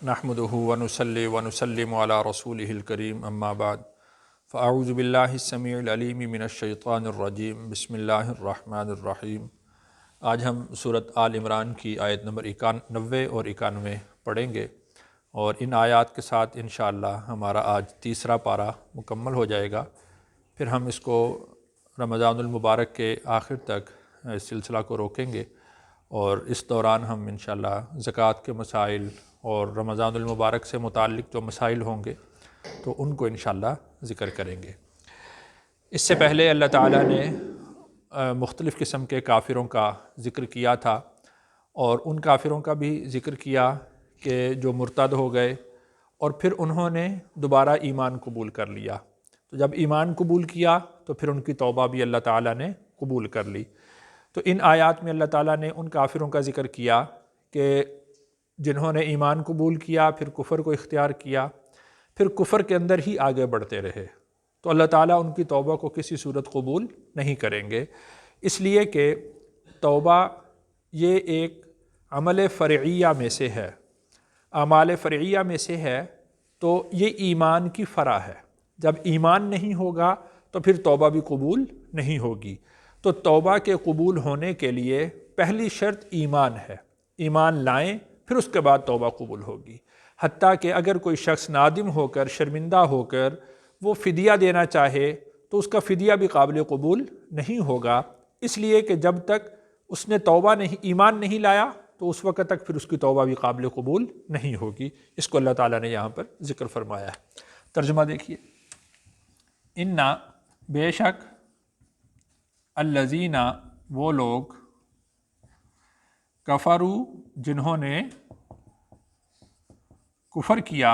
نحمدہ ونصلی ونسلم علی رسولہ الکریم اما بعد فاعوذ باللہ السمیع العلیم من الشیطان الرجیم بسم اللہ الرحمن الرحیم۔ آج ہم سورۃ آل عمران کی آیت نمبر 90 اور 91 پڑھیں گے، اور ان آیات کے ساتھ انشاءاللہ ہمارا آج تیسرا پارہ مکمل ہو جائے گا۔ پھر ہم اس کو رمضان المبارک کے آخر تک اس سلسلہ کو روکیں گے، اور اس دوران ہم انشاءاللہ زکوٰۃ کے مسائل اور رمضان المبارک سے متعلق جو مسائل ہوں گے تو ان کو انشاءاللہ ذکر کریں گے۔ اس سے پہلے اللہ تعالیٰ نے مختلف قسم کے کافروں کا ذکر کیا تھا، اور ان کافروں کا بھی ذکر کیا کہ جو مرتد ہو گئے اور پھر انہوں نے دوبارہ ایمان قبول کر لیا۔ تو جب ایمان قبول کیا تو پھر ان کی توبہ بھی اللہ تعالیٰ نے قبول کر لی۔ تو ان آیات میں اللہ تعالیٰ نے ان کافروں کا ذکر کیا کہ جنہوں نے ایمان قبول کیا، پھر کفر کو اختیار کیا، پھر کفر کے اندر ہی آگے بڑھتے رہے، تو اللہ تعالیٰ ان کی توبہ کو کسی صورت قبول نہیں کریں گے، اس لیے کہ توبہ یہ ایک عمل فرعیہ میں سے ہے، اعمال فرعیہ میں سے ہے، تو یہ ایمان کی فرع ہے۔ جب ایمان نہیں ہوگا تو پھر توبہ بھی قبول نہیں ہوگی۔ تو توبہ کے قبول ہونے کے لیے پہلی شرط ایمان ہے، ایمان لائیں، پھر اس کے بعد توبہ قبول ہوگی۔ حتیٰ کہ اگر کوئی شخص نادم ہو کر، شرمندہ ہو کر وہ فدیہ دینا چاہے تو اس کا فدیہ بھی قابل قبول نہیں ہوگا، اس لیے کہ جب تک اس نے توبہ نہیں، ایمان نہیں لایا تو اس وقت تک پھر اس کی توبہ بھی قابل قبول نہیں ہوگی۔ اس کو اللہ تعالیٰ نے یہاں پر ذکر فرمایا ہے۔ ترجمہ دیکھیے، اِنَّ بے شک، الذین وہ لوگ، کفروا جنہوں نے کفر کیا،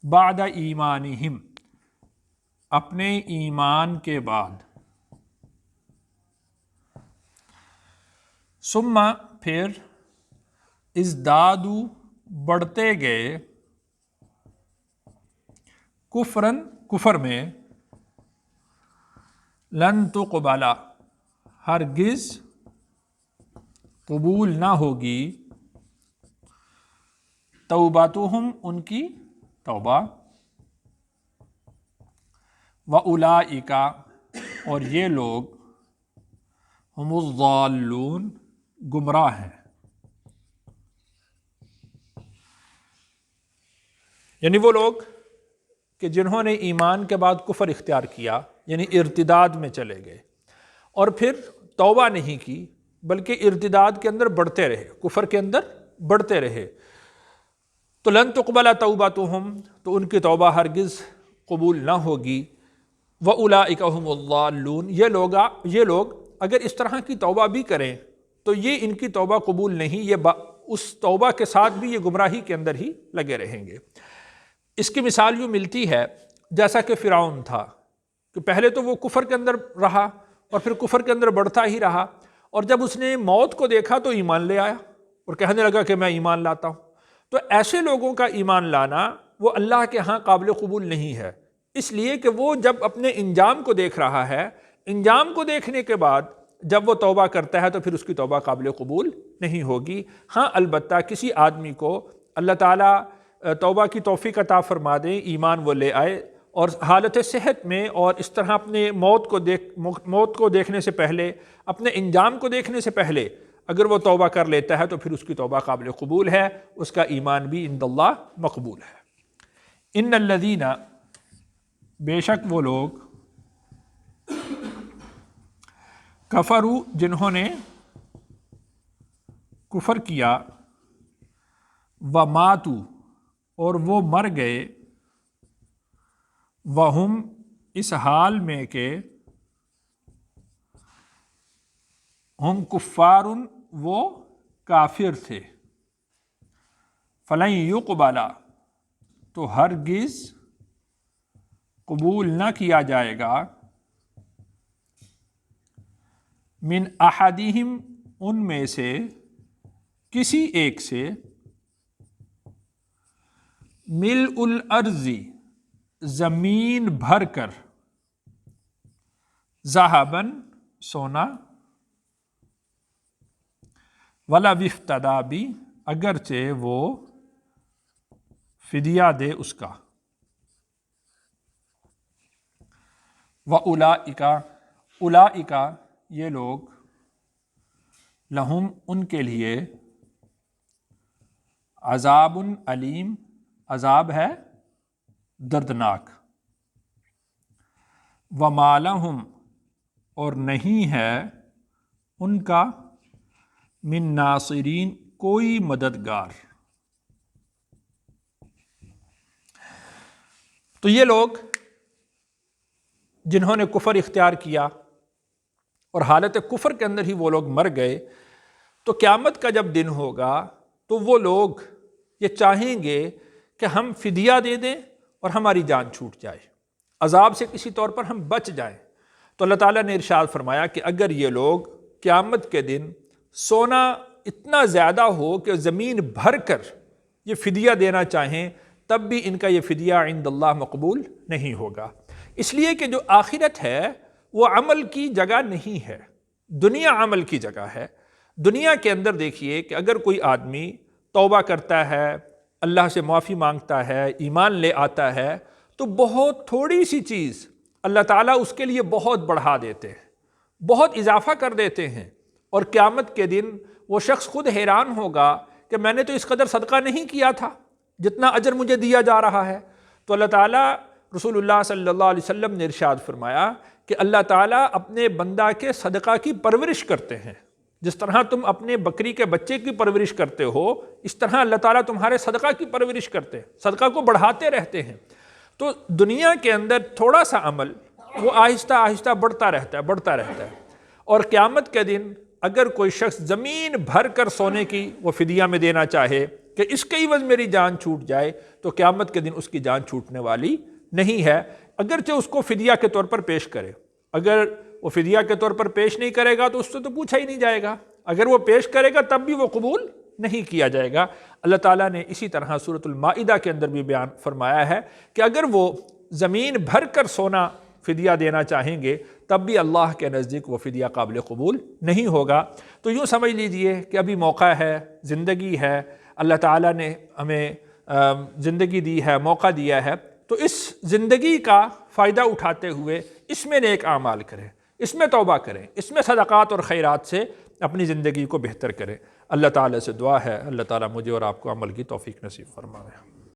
بعد ایمانہم اپنے ایمان کے بعد، ثم پھر، ازدادوا بڑھتے گئے، کفرن کفر میں، لن تقبل ہرگز قبول نہ ہوگی، توبتہم ان کی توبہ، وَأُولَئِکَ اور یہ لوگ، ہم الضالون گمراہ ہیں۔ یعنی وہ لوگ کہ جنہوں نے ایمان کے بعد کفر اختیار کیا، یعنی ارتداد میں چلے گئے، اور پھر توبہ نہیں کی بلکہ ارتداد کے اندر بڑھتے رہے، کفر کے اندر بڑھتے رہے، تو لن تقبل توبتہم تو ان کی توبہ ہرگز قبول نہ ہوگی، وَأُولَئِکَ هُمُ الضَّالُّونَ یہ لوگ اگر اس طرح کی توبہ بھی کریں تو یہ ان کی توبہ قبول نہیں، یہ اس توبہ کے ساتھ بھی یہ گمراہی کے اندر ہی لگے رہیں گے۔ اس کی مثال یوں ملتی ہے جیسا کہ فرعون تھا، کہ پہلے تو وہ کفر کے اندر رہا اور پھر کفر کے اندر بڑھتا ہی رہا، اور جب اس نے موت کو دیکھا تو ایمان لے آیا اور کہنے لگا کہ میں ایمان لاتا ہوں۔ تو ایسے لوگوں کا ایمان لانا وہ اللہ کے ہاں قابل قبول نہیں ہے، اس لیے کہ وہ جب اپنے انجام کو دیکھ رہا ہے، انجام کو دیکھنے کے بعد جب وہ توبہ کرتا ہے تو پھر اس کی توبہ قابل قبول نہیں ہوگی۔ ہاں البتہ کسی آدمی کو اللہ تعالیٰ توبہ کی توفیق عطا فرما دیں، ایمان وہ لے آئے، اور حالت صحت میں اور اس طرح اپنے موت کو دیکھنے سے پہلے، اپنے انجام کو دیکھنے سے پہلے اگر وہ توبہ کر لیتا ہے تو پھر اس کی توبہ قابل قبول ہے، اس کا ایمان بھی عند اللہ مقبول ہے۔ ان الذین بے شک وہ لوگ، کفروا جنہوں نے کفر کیا، وماتوا اور وہ مر گئے، وہم اس حال میں کہ، ہم کفار وہ کافر تھے، فلن یقبل تو ہرگز قبول نہ کیا جائے گا، من احدہم ان میں سے کسی ایک سے، ملء الارض زمین بھر کر، ذہباً سونا، وَلَوِ افْتَدَىٰ بھی اگرچہ وہ فدیہ دے اس کا۔ وَأُولَئِکَ یہ لوگ، لہم ان کے لیے، عذاب علیم عذاب ہے دردناک، وَمَا لَهُمْ اور نہیں ہے ان کا، من ناصرین کوئی مددگار۔ تو یہ لوگ جنہوں نے کفر اختیار کیا اور حالت کفر کے اندر ہی وہ لوگ مر گئے، تو قیامت کا جب دن ہوگا تو وہ لوگ یہ چاہیں گے کہ ہم فدیہ دے دیں اور ہماری جان چھوٹ جائے، عذاب سے کسی طور پر ہم بچ جائیں۔ تو اللہ تعالیٰ نے ارشاد فرمایا کہ اگر یہ لوگ قیامت کے دن سونا اتنا زیادہ ہو کہ زمین بھر کر یہ فدیہ دینا چاہیں، تب بھی ان کا یہ فدیہ عند اللہ مقبول نہیں ہوگا، اس لیے کہ جو آخرت ہے وہ عمل کی جگہ نہیں ہے، دنیا عمل کی جگہ ہے۔ دنیا کے اندر دیکھیے کہ اگر کوئی آدمی توبہ کرتا ہے، اللہ سے معافی مانگتا ہے، ایمان لے آتا ہے، تو بہت تھوڑی سی چیز اللہ تعالیٰ اس کے لیے بہت بڑھا دیتے ہیں، بہت اضافہ کر دیتے ہیں، اور قیامت کے دن وہ شخص خود حیران ہوگا کہ میں نے تو اس قدر صدقہ نہیں کیا تھا جتنا اجر مجھے دیا جا رہا ہے۔ تو اللہ تعالیٰ، رسول اللہ صلی اللہ علیہ وسلم نے ارشاد فرمایا کہ اللہ تعالیٰ اپنے بندہ کے صدقہ کی پرورش کرتے ہیں، جس طرح تم اپنے بکری کے بچے کی پرورش کرتے ہو، اس طرح اللہ تعالیٰ تمہارے صدقہ کی پرورش کرتے ہیں، صدقہ کو بڑھاتے رہتے ہیں۔ تو دنیا کے اندر تھوڑا سا عمل وہ آہستہ آہستہ بڑھتا رہتا ہے، اور قیامت کے دن اگر کوئی شخص زمین بھر کر سونے کی وہ فدیہ میں دینا چاہے کہ اس کے عوض میری جان چھوٹ جائے، تو قیامت کے دن اس کی جان چھوٹنے والی نہیں ہے، اگرچہ اس کو فدیہ کے طور پر پیش کرے۔ اگر وہ فدیہ کے طور پر پیش نہیں کرے گا تو اس سے تو پوچھا ہی نہیں جائے گا، اگر وہ پیش کرے گا تب بھی وہ قبول نہیں کیا جائے گا۔ اللہ تعالیٰ نے اسی طرح سورۃ المائدہ کے اندر بھی بیان فرمایا ہے کہ اگر وہ زمین بھر کر سونا فدیہ دینا چاہیں گے تب بھی اللہ کے نزدیک وہ فدیہ قابل قبول نہیں ہوگا۔ تو یوں سمجھ لیجئے کہ ابھی موقع ہے، زندگی ہے، اللہ تعالیٰ نے ہمیں زندگی دی ہے، موقع دیا ہے، تو اس زندگی کا فائدہ اٹھاتے ہوئے اس میں نیک اعمال کریں، اس میں توبہ کریں، اس میں صدقات اور خیرات سے اپنی زندگی کو بہتر کریں۔ اللہ تعالیٰ سے دعا ہے اللہ تعالیٰ مجھے اور آپ کو عمل کی توفیق نصیب فرمائے۔